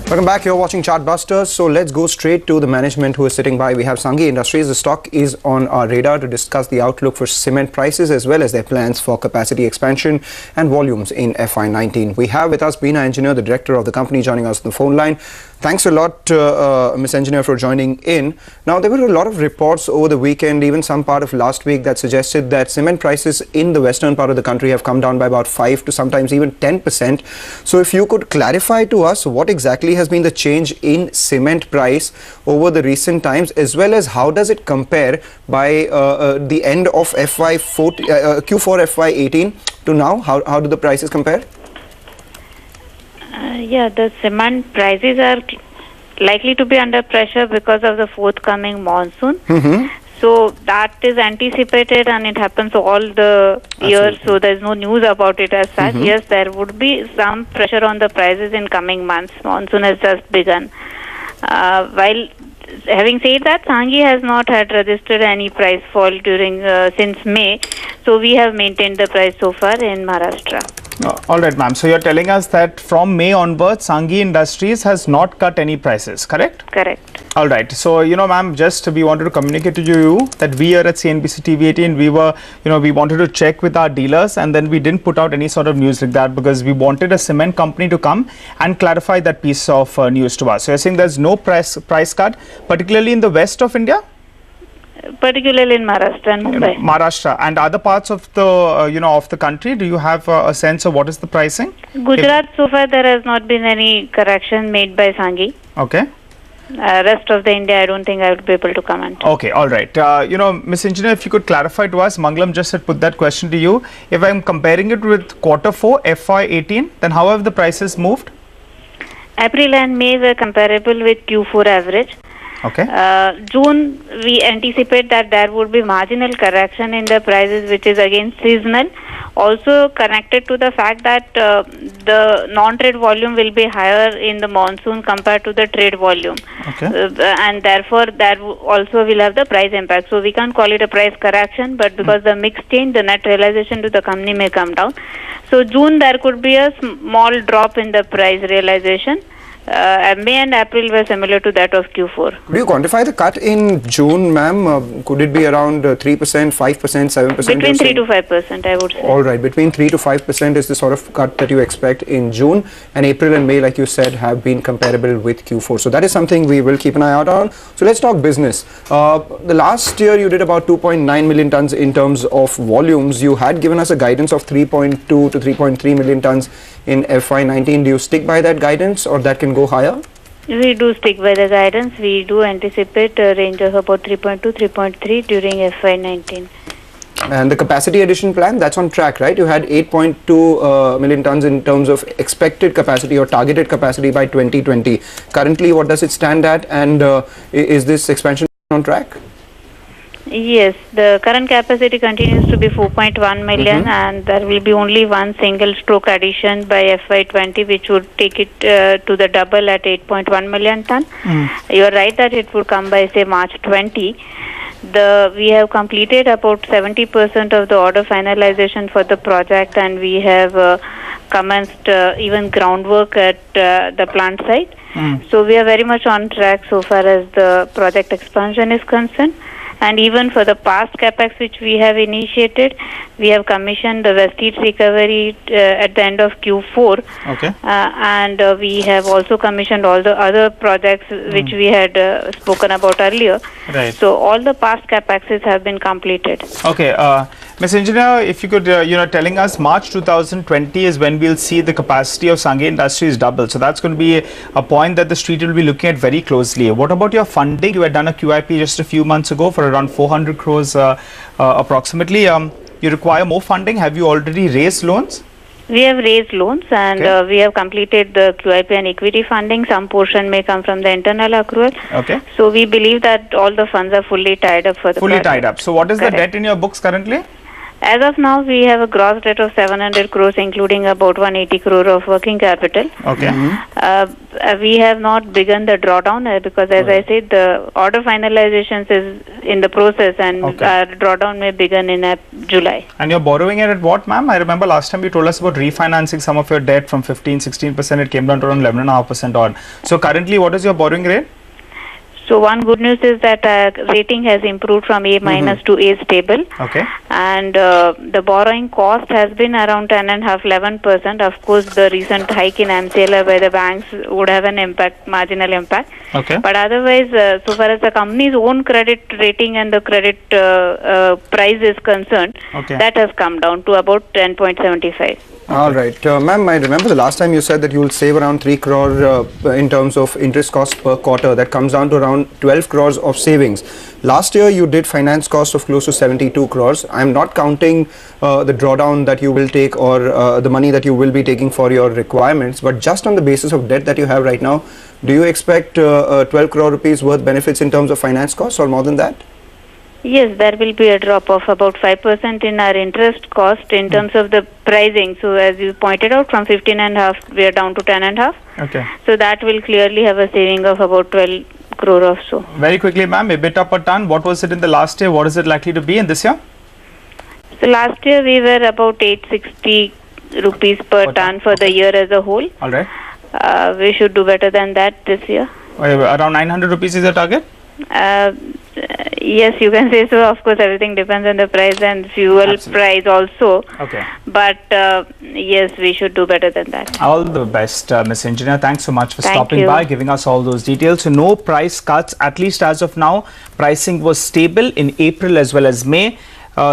Welcome back. You're watching Chartbusters. So let's go straight to the management who is sitting by. We have Sanghi Industries. The stock is on our radar to discuss the outlook for cement prices as well as their plans for capacity expansion and volumes in FY19. We have with us Bina Engineer, the director of the company, joining us on the phone line. Thanks a lot, Ms. Engineer, for joining in. Now, there were a lot of reports over the weekend, even some part of last week, that suggested that cement prices in the western part of the country have come down by about 5 to sometimes even 10%. So if you could clarify to us what exactly has been the change in cement price over the recent times, as well as how does it compare by the end of Q4 FY18 to now? How do the prices compare? Yeah, the cement prices are likely to be under pressure because of the forthcoming monsoon. So that is anticipated and it happens all the years, so there's no news about it as such. Yes, there would be some pressure on the prices in coming months. Monsoon has just begun. While having said that, Sanghi has not had registered any price fall during since May, so we have maintained the price so far in Maharashtra. All right, ma'am. So you're telling us that from May onwards, Sanghi Industries has not cut any prices, correct? Correct. All right. So, ma'am, we wanted to communicate to you that we here at CNBC TV18, we wanted to check with our dealers, and then we didn't put out any sort of news like that because we wanted a cement company to come and clarify that piece of news to us. So you're saying there's no price cut, particularly in the west of India? Particularly in Maharashtra and Mumbai. Maharashtra and other parts of the of the country. Do you have a sense of what is the pricing? Gujarat, so far there has not been any correction made by Sanghi. Okay. Rest of the India, I don't think I would be able to comment. Okay, all right. Ms. Engineer, if you could clarify to us, Mangalam just had put that question to you. If I'm comparing it with Q4 FY18, then how have the prices moved? April and May were comparable with Q4 average. Okay. June, we anticipate that there would be marginal correction in the prices, which is again seasonal. Also connected to the fact that the non-trade volume will be higher in the monsoon compared to the trade volume. Okay. And therefore, that also will have the price impact. So we can't call it a price correction, but because the mix change, the net realization to the company may come down. So June, there could be a small drop in the price realization. May and April were similar to that of Q4. Do you quantify the cut in June, ma'am? Could it be around 3%, 5%, 7%? Between 3 to 5%, I would say. All right, between 3 to 5% is the sort of cut that you expect in June, and April and May, like you said, have been comparable with Q4. So that is something we will keep an eye out on. So let's talk business. The last year you did about 2.9 million tons in terms of volumes. You had given us a guidance of 3.2 to 3.3 million tons in FY19. Do you stick by that guidance, or that can go higher? We do stick by the guidance. We do anticipate a range of about 3.2, 3.3 during FY19. And the capacity addition plan, that's on track, right? You had 8.2 million tons in terms of expected capacity or targeted capacity by 2020. Currently, what does it stand at, and is this expansion on track? Yes, the current capacity continues to be 4.1 million, and there will be only one single stroke addition by FY20, which would take it to the double at 8.1 million ton. You are right that it would come by, say, March 20. We have completed about 70% of the order finalization for the project, and we have commenced even groundwork at the plant site. So we are very much on track so far as the project expansion is concerned. And even for the past capex which we have initiated, we have commissioned the West Heat recovery at the end of Q4. Okay. And we have also commissioned all the other projects which we had spoken about earlier. Right. So all the past capexes have been completed. Okay. Ms. Engineer, if you could, telling us March 2020 is when we'll see the capacity of Sanghi Industries double. So that's going to be a point that the street will be looking at very closely. What about your funding? You had done a QIP just a few months ago for around 400 crores approximately. You require more funding. Have you already raised loans? We have raised loans, and we have completed the QIP and equity funding. Some portion may come from the internal accrual. Okay. So we believe that all the funds are fully tied up for the project. Fully tied up. So what is the debt in your books currently? As of now, we have a gross debt of 700 crores, including about 180 crore of working capital. Okay. We have not begun the drawdown because, as I said, the order finalizations is in the process, and our drawdown may begin in July. And you're borrowing it at what, ma'am? I remember last time you told us about refinancing some of your debt from 15-16%. It came down to around 11.5% odd. So currently, what is your borrowing rate? So one good news is that rating has improved from A minus to A stable. Okay. And the borrowing cost has been around 10.5-11%. Of course, the recent hike in MCLR by the banks would have an impact, marginal impact. Okay. But otherwise, so far as the company's own credit rating and the credit price is concerned, that has come down to about 10.75. All right. Ma'am, I remember the last time you said that you will save around 3 crore in terms of interest costs per quarter. That comes down to around 12 crores of savings. Last year, you did finance cost of close to 72 crores. I'm not counting the drawdown that you will take or the money that you will be taking for your requirements. But just on the basis of debt that you have right now, do you expect 12 crore rupees worth benefits in terms of finance costs or more than that? Yes, there will be a drop of about 5% in our interest cost in terms of the pricing. So as you pointed out, from 15.5 we are down to 10.5. Okay. So that will clearly have a saving of about 12 crore or so. Very quickly, ma'am, EBITDA per ton, what was it in the last year? What is it likely to be in this year? So last year we were about 860 rupees per ton for the year as a whole. All right. We should do better than that this year. Around 900 rupees is the target? Yes, you can say so. Of course, everything depends on the price and fuel price also. Okay. But yes, we should do better than that. All the best, Ms. Engineer. Thanks so much for stopping by, giving us all those details. So no price cuts, at least as of now. Pricing was stable in April as well as May.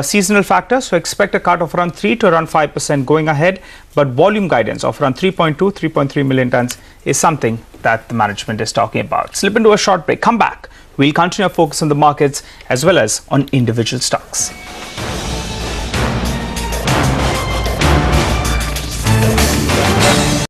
Seasonal factors, so expect a cut of around 3 to around 5% going ahead. But volume guidance of around 3.2, 3.3 million tons is something that the management is talking about. Slip into a short break. Come back. We'll continue our focus on the markets as well as on individual stocks.